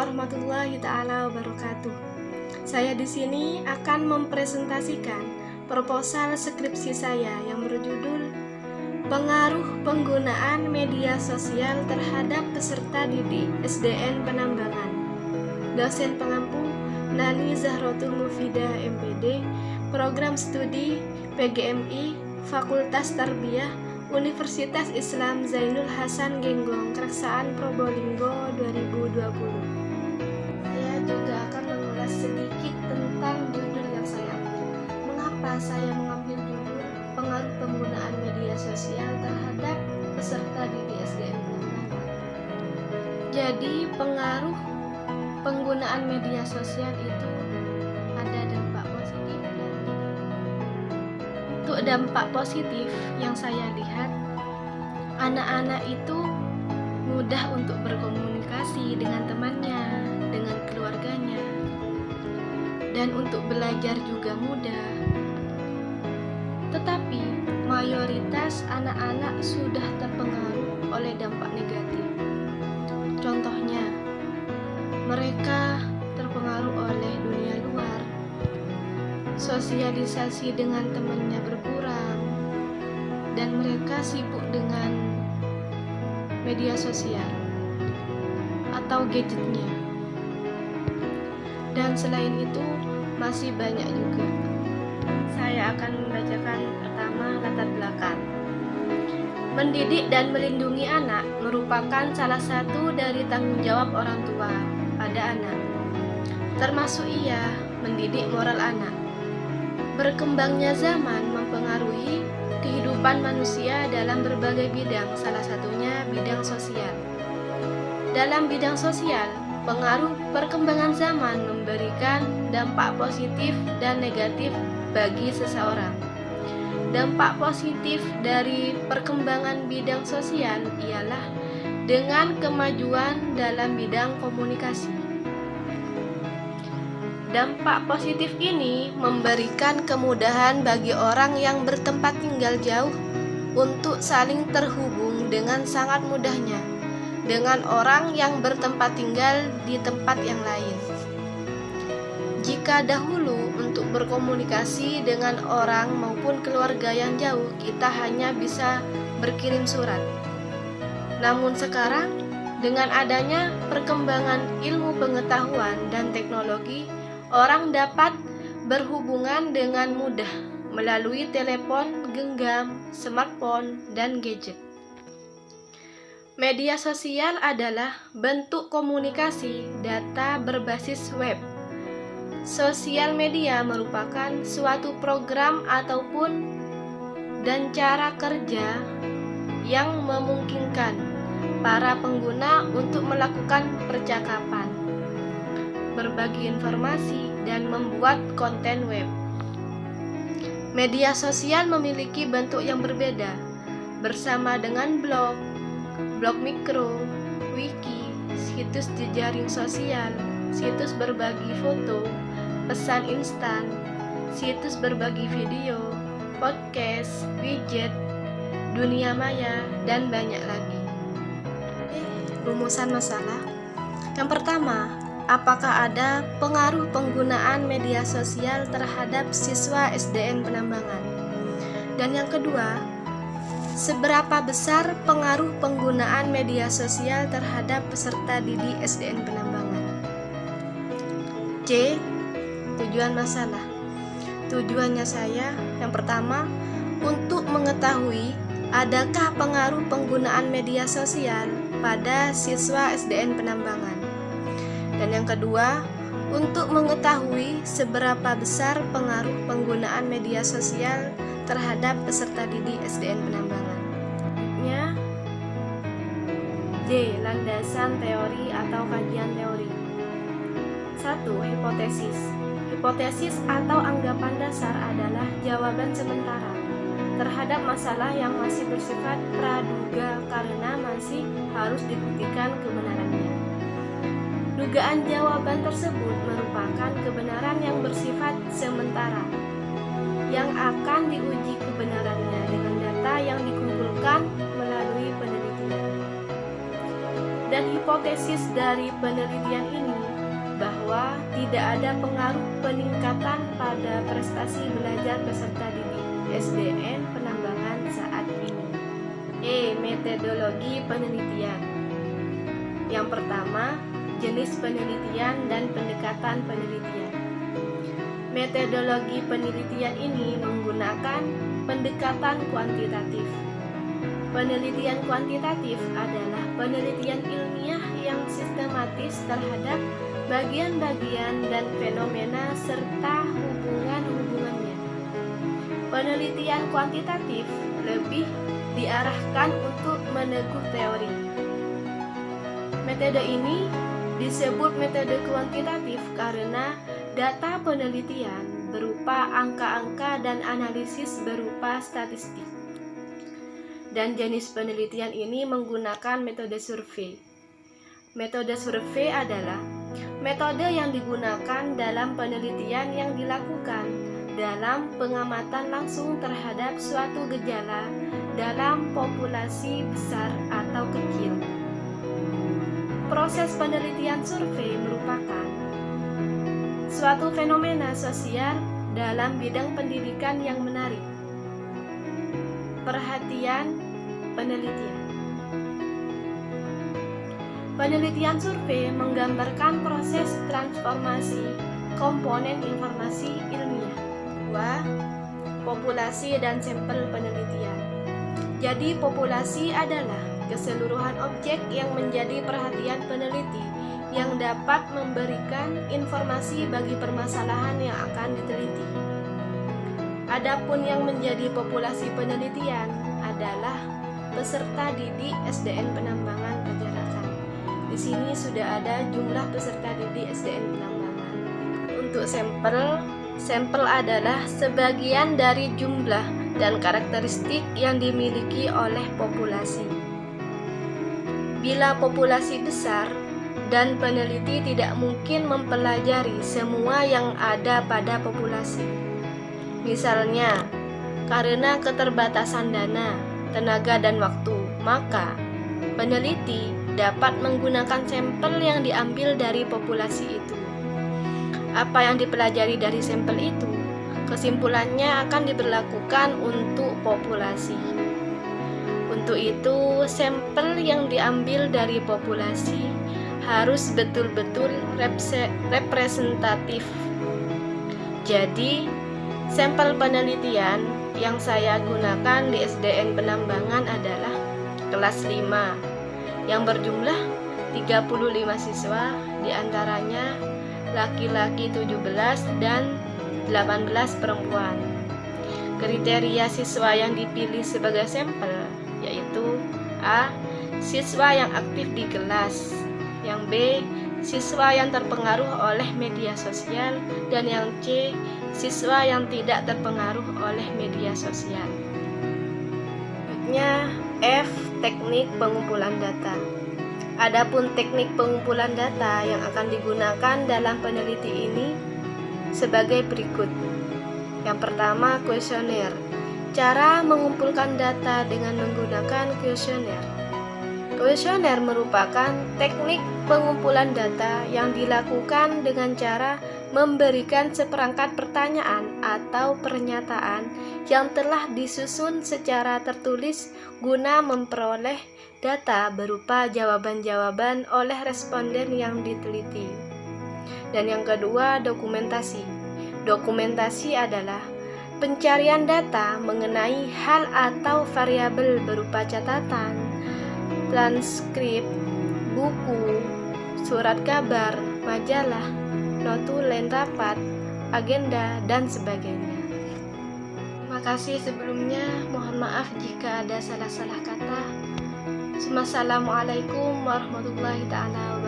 warahmatullahi taala wabarakatuh. Saya di sini akan mempresentasikan proposal skripsi saya yang berjudul Pengaruh Penggunaan Media Sosial Terhadap Peserta Didik SDN Penambangan. Dosen pengampu Nani Zahrotul Mufidah MPD, Program Studi PGMI, Fakultas Tarbiyah Universitas Islam Zainul Hasan Genggong, Keraksaan Probolinggo 2020. Saya juga akan mengulas sedikit tentang judul yang saya ambil. Mengapa saya mengambil judul Pengaruh Penggunaan Media Sosial Terhadap Peserta Didik SDN Penambangan? Jadi, pengaruh penggunaan media sosial itu ada dampak positif dan negatif. Untuk dampak positif yang saya lihat, anak-anak itu mudah untuk berkomunikasi dengan temannya, dengan keluarganya, dan untuk belajar juga mudah. Tetapi mayoritas anak-anak sudah terpengaruh oleh dampak negatif. Contohnya, mereka terpengaruh oleh dunia luar, sosialisasi dengan temannya berkurang, dan mereka sibuk dengan media sosial atau gadgetnya. Dan selain itu masih banyak juga. Saya akan membacakan pertama latar belakang. Mendidik dan melindungi anak merupakan salah satu dari tanggung jawab orang tua pada anak, termasuk ia mendidik moral anak. Berkembangnya zaman mempengaruhi kehidupan manusia dalam berbagai bidang, salah satunya bidang sosial. Dalam bidang sosial, pengaruh perkembangan zaman memberikan dampak positif dan negatif bagi seseorang. Dampak positif dari perkembangan bidang sosial ialah dengan kemajuan dalam bidang komunikasi. Dampak positif ini memberikan kemudahan bagi orang yang bertempat tinggal jauh untuk saling terhubung dengan sangat mudahnya dengan orang yang bertempat tinggal di tempat yang lain. Jika dahulu untuk berkomunikasi dengan orang maupun keluarga yang jauh kita hanya bisa berkirim surat. Namun sekarang dengan adanya perkembangan ilmu pengetahuan dan teknologi, orang dapat berhubungan dengan mudah melalui telepon genggam, smartphone, dan gadget. Media sosial adalah bentuk komunikasi data berbasis web. Sosial media merupakan suatu program ataupun dan cara kerja yang memungkinkan para pengguna untuk melakukan percakapan, berbagi informasi, dan membuat konten web. Media sosial memiliki bentuk yang berbeda, bersama dengan blog mikro, wiki, situs jejaring sosial, situs berbagi foto, pesan instan, situs berbagi video, podcast, widget, dunia maya, dan banyak lagi. Rumusan masalah. Yang pertama, apakah ada pengaruh penggunaan media sosial terhadap siswa SDN Penambangan? Dan yang kedua, seberapa besar pengaruh penggunaan media sosial terhadap peserta didik SDN Penambangan? C. Tujuan masalah. Tujuannya saya, yang pertama, untuk mengetahui adakah pengaruh penggunaan media sosial pada siswa SDN Penambangan. Dan yang kedua, untuk mengetahui seberapa besar pengaruh penggunaan media sosial terhadap peserta didik SDN Penambangan. Selanjutnya, D. Landasan teori atau kajian teori. 1. Hipotesis. Hipotesis atau anggapan dasar adalah jawaban sementara terhadap masalah yang masih bersifat praduga karena masih harus dibuktikan kebenarannya. Dugaan jawaban tersebut merupakan kebenaran yang bersifat sementara yang akan diuji kebenarannya dengan data yang dikumpulkan melalui penelitian. Dan hipotesis dari penelitian ini bahwa tidak ada pengaruh peningkatan pada prestasi belajar peserta didik SDN penambangan saat ini. Metodologi penelitian. Yang pertama, jenis penelitian dan pendekatan penelitian. Metodologi penelitian ini menggunakan pendekatan kuantitatif. Penelitian kuantitatif adalah penelitian ilmiah yang sistematis terhadap bagian-bagian dan fenomena serta hubungan-hubungannya. Penelitian kuantitatif lebih diarahkan untuk meneguh teori. Metode ini disebut metode kuantitatif karena data penelitian berupa angka-angka dan analisis berupa statistik. Dan jenis penelitian ini menggunakan metode survei. Metode survei adalah metode yang digunakan dalam penelitian yang dilakukan dalam pengamatan langsung terhadap suatu gejala dalam populasi besar atau kecil. Proses penelitian survei merupakan suatu fenomena sosial dalam bidang pendidikan yang menarik perhatian penelitian. Penelitian survei menggambarkan proses transformasi komponen informasi ilmiah. 2. Populasi dan sampel penelitian. Jadi populasi adalah keseluruhan objek yang menjadi perhatian peneliti yang dapat memberikan informasi bagi permasalahan yang akan diteliti. Adapun yang menjadi populasi penelitian adalah peserta didik SDN penambangan perjalanan. Di sini sudah ada jumlah peserta didik SDN penambangan. Untuk sampel adalah sebagian dari jumlah dan karakteristik yang dimiliki oleh populasi. Bila populasi besar dan peneliti tidak mungkin mempelajari semua yang ada pada populasi. Misalnya, karena keterbatasan dana, tenaga, dan waktu, maka peneliti dapat menggunakan sampel yang diambil dari populasi itu. Apa yang dipelajari dari sampel itu, kesimpulannya akan diberlakukan untuk populasi. Untuk itu, sampel yang diambil dari populasi harus betul-betul representatif. Jadi, sampel penelitian yang saya gunakan di SDN penambangan adalah kelas 5 yang berjumlah 35 siswa, diantaranya laki-laki 17 dan 18 perempuan. Kriteria siswa yang dipilih sebagai sampel yaitu A. Siswa yang aktif di kelas, yang B. Siswa yang terpengaruh oleh media sosial, dan yang C. Siswa yang tidak terpengaruh oleh media sosial. Selanjutnya F. Teknik pengumpulan data. Adapun teknik pengumpulan data yang akan digunakan dalam peneliti ini sebagai berikut. Yang pertama, kuesioner. Cara mengumpulkan data dengan menggunakan kuesioner. Kuesioner merupakan teknik pengumpulan data yang dilakukan dengan cara memberikan seperangkat pertanyaan atau pernyataan yang telah disusun secara tertulis guna memperoleh data berupa jawaban-jawaban oleh responden yang diteliti. Dan yang kedua, dokumentasi. Dokumentasi adalah pencarian data mengenai hal atau variabel berupa catatan, transkrip, buku, surat kabar, majalah, notulen rapat, agenda, dan sebagainya. Terima kasih sebelumnya, mohon maaf jika ada salah-salah kata. Wassalamualaikum warahmatullahi wabarakatuh.